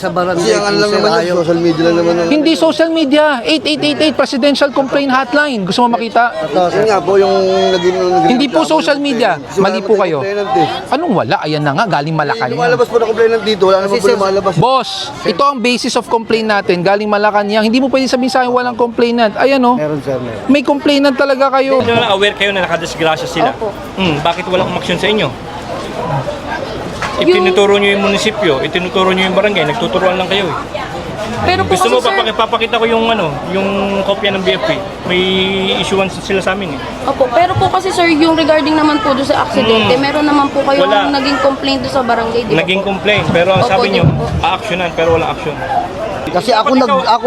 Sa barangay Kasi ang lang naman yun, social media lang naman. Hindi social media, 8888 Presidential Complaint Hotline. Gusto mo makita? Yun nga po yung Hindi po social media. Mali po kayo. Anong wala? Ayan na nga, galing Malacanang. Lumalabas po na complainant dito, wala naman po lumalabas. Boss, ito ang basis of complaint natin. Galing Malacanang. Hindi mo pwede sabihin sa akin walang complainant. Ayan o. Meron sir, meron. May complainant talaga kayo. Aware kayo na nakadisgrasya sila. Bakit walang umaksyon sa inyo? Itinuturo nyo yung munisipyo, itinuturo nyo yung barangay, nagtuturuan lang kayo eh. Pero po Gusto mo, kasi, sir, papakita ko yung yung kopya ng BFP. May issuance sila sa amin eh. opo, pero po kasi sir, yung regarding naman po doon sa aksidente, meron naman po kayong Wala. naging complaint doon sa barangay, di ba Naging po? complaint, pero ang Opo, sabi nyo, di po. aaksyonan, pero wala aksyon. Kasi ako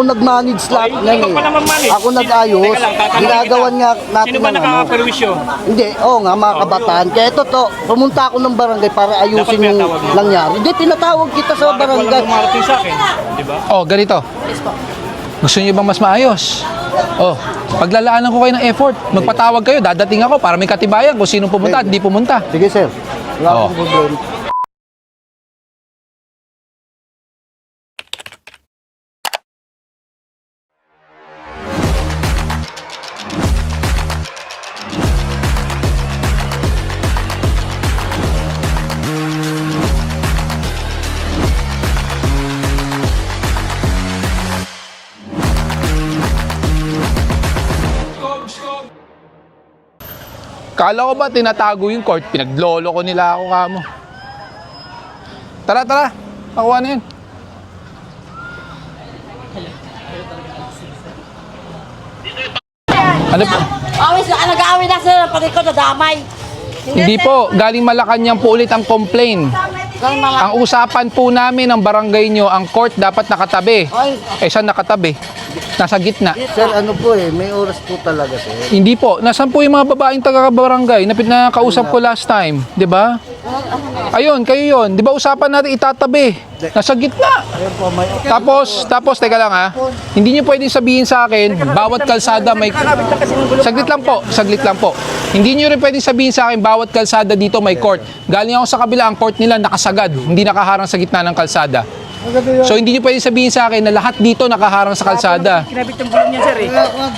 nag-manage lahat Oh, yan ikaw eh. pa naman manage. Ako nag-ayos. Teka lang, tatanungin Ginagawan kita. nga natin Sino ba ng ano. nakakaperwisyo? Hindi, oo nga mga kabataan. Kaya ito to, pumunta ako ng barangay para ayusin Dapat yung pinatawag mo. nangyari. Hindi, tinatawag kita sa Bakit barangay. walang dumarating sa akin? Di ba? Oh, ganito. Yes po. Gusto niyo bang mas maayos? Oh, paglalaanan ko kayo ng effort. Magpatawag kayo, dadating ako para may katibayan kung sino pumunta at hindi pumunta. Sige sir, wala Oo. akong problema. Kala ko ba tinatago yung court? Pinaglolo ko nila ako kamo. Tara, tara. Pakuha na yan. Ano po? Awis, nag-aawin na sila, pati ko nadamay. Hindi po. Galing Malacanang po ulit ang complaint. Kang mga, Ang usapan po namin ng barangay nyo, ang court dapat nakatabi. oy, Eh, saan nakatabi? Nasa gitna. Sir, ano po eh, may oras po talaga sir. Hindi po. Nasaan po yung mga babaeng taga-barangay na kausap ko last time? Di ba? Ayun, kayo yun. Di ba usapan natin itatabi? Nasa gitna. Tapos, teka lang ha. Hindi nyo pwedeng sabihin sa akin, bawat kalsada may... Saglit lang po. Hindi nyo rin pwedeng sabihin sa akin, bawat kalsada dito may court. Galing ako sa kabila, ang court nila nakasagad. Hindi nakaharang sa gitna ng kalsada. So hindi nyo pwedeng sabihin sa akin na lahat dito nakaharang sa kalsada. Kinabit yung gulong niya, sir eh.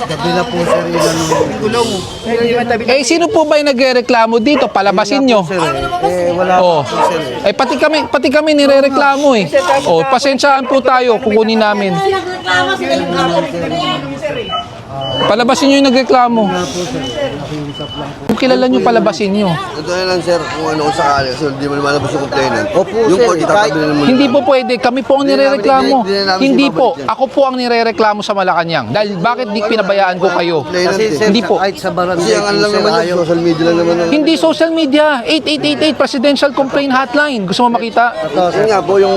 Gabi na po sir, yun ano. Eh sino po ba yung nagrereklamo dito? Palabasin nyo. Sir eh, wala Oh. po sir eh. Eh pati kami nirereklamo eh. Oh, pasensyaan po tayo, kukunin namin. Palabasin nyo yung nagreklamo. Kung kilala nyo, palabasin nyo. Ito na lang sir, kung ano kung sakali, kasi hindi mo lumalabas yung complainant. Opo, Yung sir, court, itatabi na naman. Hindi po pwede. Kami po ang nirereklamo. Hindi na namin Hindi sinabalik po. yan. Ako po ang nirereklamo sa Malacanang. Dahil bakit di pinabayaan ko kayo? Kasi sir, Hindi po. kahit sa barangay Kasi ang lang sir, naman yun, ayaw. social media lang naman. Hindi social media. 8888 Presidential Complaint Hotline. Gusto mo makita? Yun nga po yung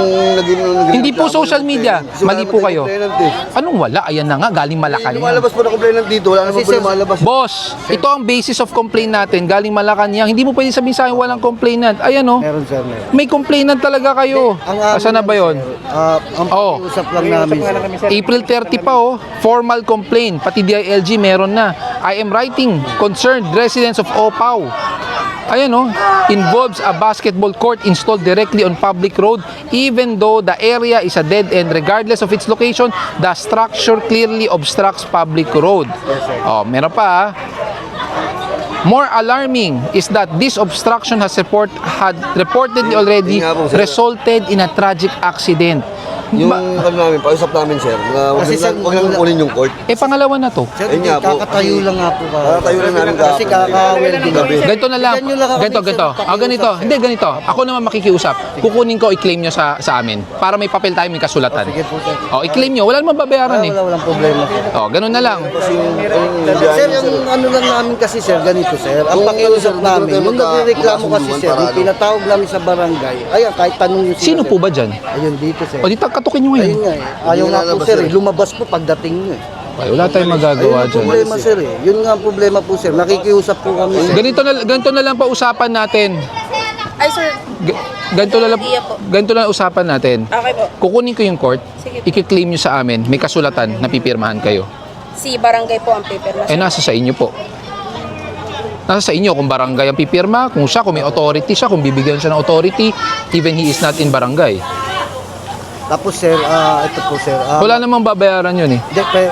Hindi po social media. Kasi Mali wala po naman kayo. complainant eh. Anong wala? Ayan na nga. Galing Malacanang. Lumalabas po na complainant dito, wala naman po lumalabas. Boss, ito ang basis of complaint natin. Galing Malacanang. Hindi mo pwede sabihin sa akin walang complainant. Ayan o. Meron sir, meron. May complainant talaga kayo. Asa na ba yun? Ang Oh. pakiusap lang namin sir. April 30 pa oh, formal complaint, pati DILG meron na. I am writing, concerned residents of Opao. Ayan oh, involves a basketball court installed directly on public road even though the area is a dead end regardless of its location, the structure clearly obstructs public road. Oh, meron pa ah. More alarming is that this obstruction had reportedly already resulted in a tragic accident. Yung ano namin, pausap namin sir, na wag lang kunin yung court. Eh pangalawa na to. Sir, Ayun nga po. kakatayo lang nga po ka. Kakatayo lang namin Kasi kakawel din gabi. Ganito na lang. Bigyan nyo lang ako Ganito. minsan, Ganito. Hindi, ganito. Ako naman makikiusap. Kukunin ko, i-claim nyo sa amin. Para may papel tayo, may kasulatan. Sige po sir. O, i-claim nyo. Wala naman babayaran eh. Walang problema. O, ganun na lang. Sir, yung ano lang namin kasi sir, ganito sir. Ang pakiusap namin, yung nagrereklamo kasi sir, yung pinatawag namin sa barangay, ayan, kahit tanong yung Sino po ba dyan? Ayun, dito sir. O, di katukin nyo Ayun ngayon. nga eh. Ayaw nga po sir, eh. Lumabas po pagdating nyo eh. Ay, wala tayong magagawa Ayun ang dyan. problema sir eh. Yun nga ang problema po sir. Nakikiusap po kami sir. Ganito na lang pa usapan natin. Ay sir, Ganito na lang usapan natin. okay po. Kukunin ko yung court, Sige. i-claim nyo sa amin, may kasulatan na pipirmahan kayo. Si barangay po ang paper na Eh, nasa sa inyo po. Nasa sa inyo kung barangay ang pipirma, kung may authority siya, kung bibigyan siya ng authority, even he is not in barangay. Tapos sir, ito po sir. Wala namang babayaran yun eh.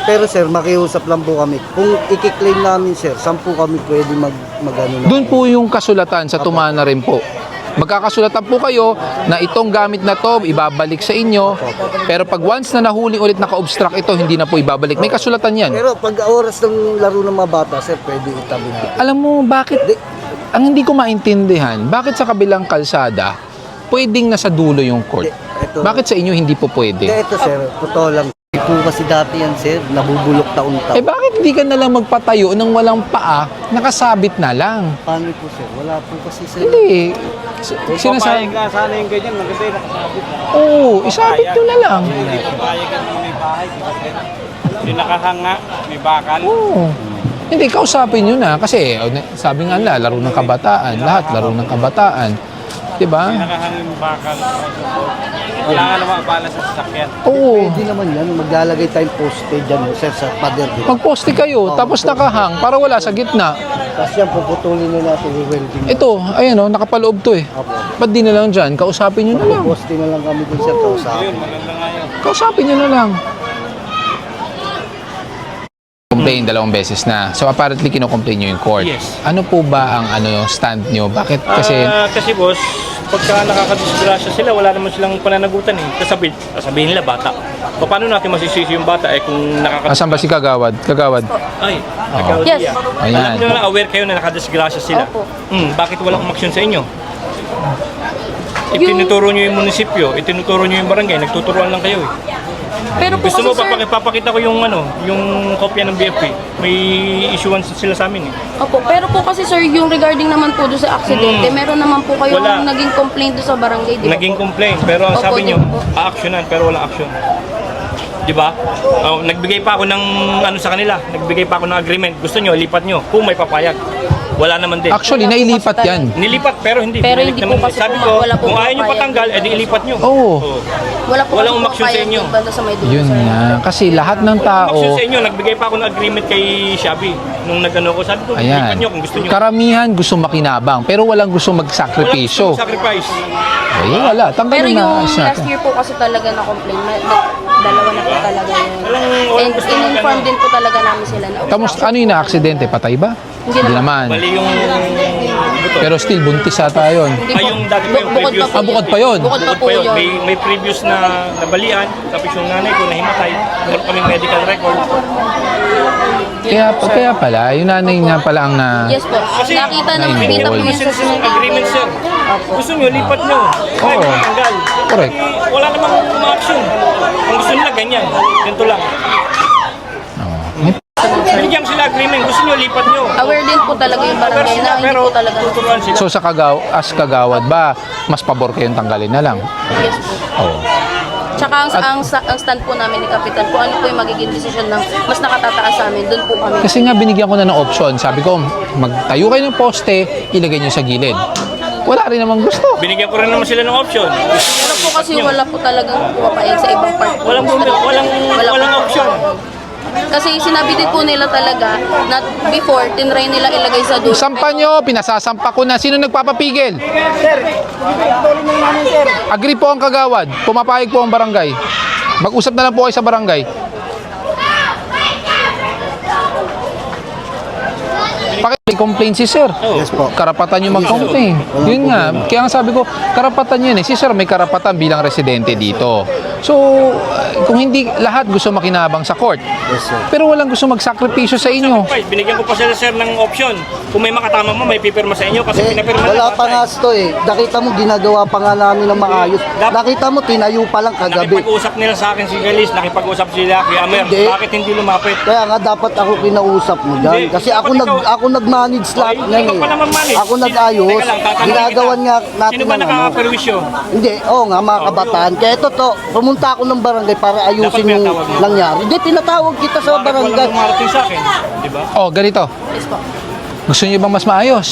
Pero sir, makiusap lang po kami. Kung i-claim namin sir, saan po kami pwede mag-ano na? Doon po yung kasulatan sa tumana rin po. Magkakasulatan po kayo na itong gamit na to ibabalik sa inyo. Pero pag once na nahuli ulit naka-obstruct ito, hindi na po ibabalik. May kasulatan yan. Pero pag oras ng laro ng mga bata sir, pwede itabi natin. Alam mo bakit? Ang hindi ko maintindihan, bakit sa kabilang kalsada, pwedeng nasa dulo yung court? Ito, Bakit sa inyo hindi po pwede? ito sir, totoo lang. Hindi po kasi dati yan sir, nabubulok taon-taon. Eh bakit hindi ka na lang magpatayo ng walang paa, nakasabit na lang? Paano po sir? Wala po kasi sir. Hindi. Sinasabi. ka sana yung ganyan, maganda yung nakasabit. Oo, isabit nyo na lang. Papayag ka naman may bahay. Yung nakahanga, may bakal. Oo. Hindi, kausapin nyo na. Kasi sabi nga nila, laro ng kabataan. Lahat laro ng kabataan. Diba? Nakahanga yung bakal. Wala nga naman bala sa sasakyan. Oo. Pwede naman yan, maglalagay tayong poste dyan sir sa pader. Magposte kayo, tapos nakahang para wala sa gitna. Tapos yan, puputulin na natin yung welding. Ito, ayan o, nakapaloob to eh. Opo. Ba't di na lang dyan? Kausapin nyo na lang. Poste na lang kami dun sir, kausapin. Maganda nga yun. Kausapin nyo na lang. Complain dalawang beses na. So apparently kino-complain nyo yung court. Yes. Ano po ba ang stand nyo? Bakit? Kasi Kasi boss, pagka nakakadisgrasya sila, wala naman silang pananagutan eh. Sabihin nila bata. Paano natin masisisi yung bata eh kung asan ba si Kagawad? Kagawad. Ay, Yes. Ayan. alam nyo na, aware kayo na nakadisgrasya sila. Opo. Bakit walang umaksyon sa inyo? Itinuturo nyo yung munisipyo, itinuturo nyo yung barangay, nagtuturuan lang kayo eh. Pero po Gusto kasi mo sir, papakita ko yung yung kopya ng BFP. May issuance sila sa amin eh. opo, pero po kasi sir, yung regarding naman po doon sa aksidente, meron naman po kayong Wala. naging complaint doon sa barangay, di ba Naging po? complaint, pero ang Opo, sabi nyo, di po. a-actionan, pero walang action. Di ba? Nagbigay pa ako ng ano sa kanila, nagbigay pa ako ng agreement. Gusto nyo, lipat nyo, kung may papayag. Wala naman din. Actually, nailipat yan. Nilipat, pero hindi. Pero Binalik hindi po naman. kasi Sabi po, ko, wala po kung ayaw nyo papayag. patanggal, edi ilipat nyo. Oo. Wala po Walang kasi umaksyon sa papayag inyo. yung banda sa may dulo, Yun sir. nga. Kasi lahat ng tao, Umaksyon sa inyo, nagbigay pa ako ng agreement kay Shabby. Nung nagano ko, sabi ko, lipat ayan. nyo kung gusto nyo. Karamihan gusto makinabang, pero walang gusto Walang magsakripisyo. gusto sacrifice. Eh, wala. Pero Tanggalin yung na. ayos last natin. year po kasi talaga na complaint, dalawa na po talaga yun. Walang And gusto in-inform din po talaga namin sila na. Kamusta? Ano yung na-aksidente? Patay ba? Hindi Hindi naman. naman. Mali yung buto. Pero still, buntis ata yun. Hindi Ay, po. yung dati pa yung Bukod previous. pa po Bukod pa yun. Bukod pa po yun. May previous na nabalian, tapos yung nanay ko nahimatay, meron kaming medical record. Kaya pala, yung nanay niya pala ang na... Yes po. Nakita naman, Na-involve. kita po Yung yan sa sila agreement, sir. Gusto nyo, lipat nyo. Kaya Oo. matanggal. Correct. Wala namang ma-action. Ang gusto nila, ganyan. Ganito lang. Bigyan sila agreement. Gusto nyo, lipat nyo. Aware din po talaga yung Pero barangay sila, na hindi pero po talaga. tuturuan sila. So sa as kagawad ba, mas pabor kayong tanggalin na lang? Yes po. Oo. Tsaka ang stand po namin ni Kapitan, kung ano po yung magiging desisyon ng mas nakatataas sa amin, doon po kami. Kasi nga binigyan ko na ng option. Sabi ko, magtayo kayo ng poste, ilagay nyo sa gilid. Wala rin namang gusto. Binigyan ko rin naman sila ng option. Pero po kasi wala po talagang pumapayag sa ibang part. po. Walang option. Kasi sinabi din po nila talaga na before, tinry nila ilagay sa dulo. Sampa nyo, pinasasampa ko na. Sino nagpapapigil? Agree po ang kagawad. Pumapayag po ang barangay. Mag-usap na lang po kayo sa barangay. May complaint si sir. Yes po. Karapatan nyo mag-complain. Yun nga. Kaya nga sabi ko, karapatan yun eh. Si sir may karapatan bilang residente dito. So, kung hindi lahat gusto makinabang sa court, Yes sir. pero walang gusto magsakripisyo sa inyo. Binigyan ko pa sila, sir, ng option. Kung may makatama mo, may pipirma sa inyo kasi pinapirma Wala na pa nga ito eh. Nakita mo, ginagawa pa nga namin ng maayos. Nakita mo, tinayo pa lang kagabi. Nakipag-usap nila sa akin si Galis, nakipag-usap sila kay Amer. Hindi. Bakit hindi lumapit? Kaya nga dapat ako kinausap mo dyan. Hindi. Kasi ako Dapat ikaw- ako nag-manage lahat Ay, niyan ikaw eh. pa naman manage. Ako nag-ayos. Teka lang, tatanungin Ginagawan kita. nga natin Sino ba ng ano. nakakaperwisyo? Hindi, oo nga mga kabataan. Kaya ito to, pumunta ako ng barangay para ayusin Dapat yung pinatawag mo. nangyari. Hindi, tinatawag kita sa Bakit barangay. walang dumarating sa akin? Di ba? Oh, ganito. Yes po. Gusto niyo bang mas maayos?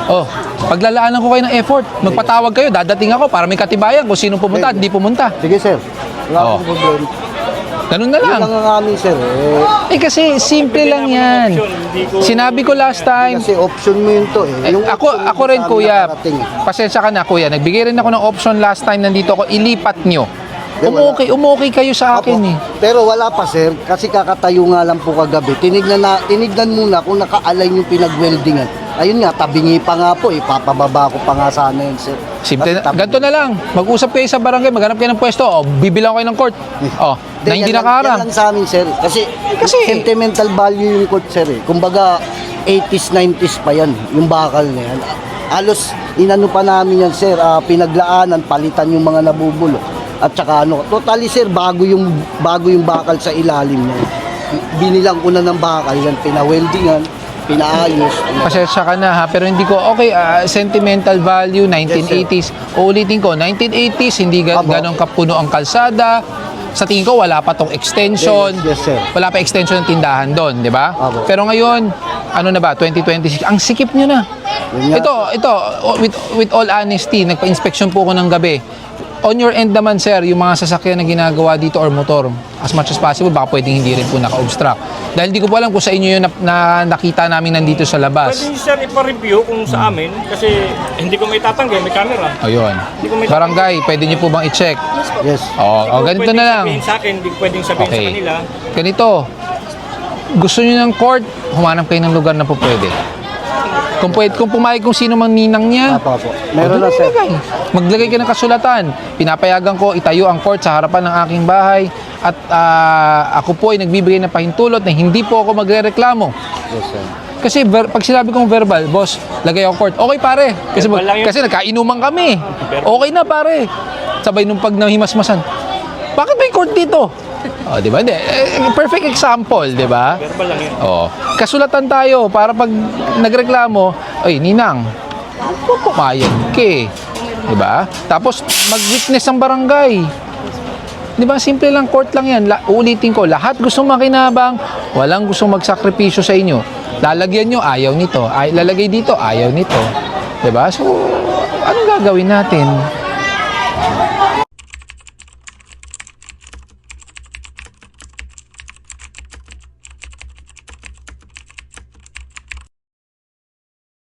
Oh, paglalaanan ko kayo ng effort. Magpatawag kayo, dadating ako para may katibayan kung sino pumunta at hindi pumunta. Sige sir, wala Oo. akong problema. Ganun na Yun lang. lang ang amin sir. Eh kasi simple lang yan. Sinabi ko last time, Kasi option mo yun to eh. Yung ako option ako hindi rin sa amin kuya. nakarating eh. Pasensya ka na kuya. Nagbigay rin ako ng option last time nandito ako, ilipat nyo. umokay kayo sa akin eh. Pero wala pa sir, kasi kakatayo nga lang po kagabi. Tinignan muna kung naka-align yung pinag-weldingan. Ayun nga, tabingi pa nga po, ipapababa ko pa nga sana yun sir. Simple, Kasi ganito na lang. Mag-usap kayo sa barangay, maghanap kayo ng pwesto. O, bibilang kayo ng court. O, na hindi yan nakaharang. lang sa amin sir. Kasi sentimental value yung court sir eh. Kumbaga, 80s, 90s pa yan, yung bakal na yan. Halos, inano pa namin yan sir, pinaglaanan, palitan yung mga nabubulok. At saka ano, totally sir, bago yung bakal sa ilalim niya. Binilang ko na ng bakal yan, pina-weldingan, pinaayos. Pasensya ka na ha, pero hindi ko, okay, sentimental value, 1980s. Ulitin ko, 1980s, hindi Abo. ganong kapuno ang kalsada. Sa tingin ko, wala pa tong extension. Yes, sir. Wala pa extension ng tindahan doon, di ba? Abo. Pero ngayon, ano na ba, 2026, ang sikip nyo na. Yun nga. Ito, with all honesty, nagpa-inspection po ko ng gabi. On your end naman, sir, yung mga sasakyan na ginagawa dito or motor, as much as possible, baka pwedeng hindi rin po naka-obstruct. Dahil hindi ko po alam kung sa inyo yun na nakita namin nandito sa labas. Pwede sir ipa-review kung sa amin kasi hindi ko may tatanggi, may camera. Ayun. Barangay, pwede nyo po bang i-check? Yes. Oo, ganito na lang. Sabihin sa akin, hindi pwedeng sabihin sa kanila. Ganito. Gusto nyo ng court, humanap kayo ng lugar na po pwede. Kung pumayag kung sino mang ninang niya, Apo. Meron na sir. maglagay ka ng kasulatan. Pinapayagan ko itayo ang court sa harapan ng aking bahay at ako po ay nagbibigay ng pahintulot na hindi po ako magrereklamo. Yes sir. Kasi pag sinabi kong verbal, boss, lagay ako court. Okay pare. Verbal lang yun. Kasi nagkainuman kami. Okay na pare. Sabay nung pag nahimasmasan. Bakit may court dito? Oh, di ba? Perfect example, di ba? Verbal lang yun. Oh, kasulatan tayo para pag nagreklamo, ay ninang, pumayag ka eh. Di ba? Tapos mag-witness ang barangay. Di ba? Simple lang, court lang yan. Ulitin ko, lahat gustong makinabang, walang gustong magsakripisyo sa inyo. Lalagyan nyo, ayaw nito. Lalagay dito, ayaw nito. Di ba? So, anong gagawin natin?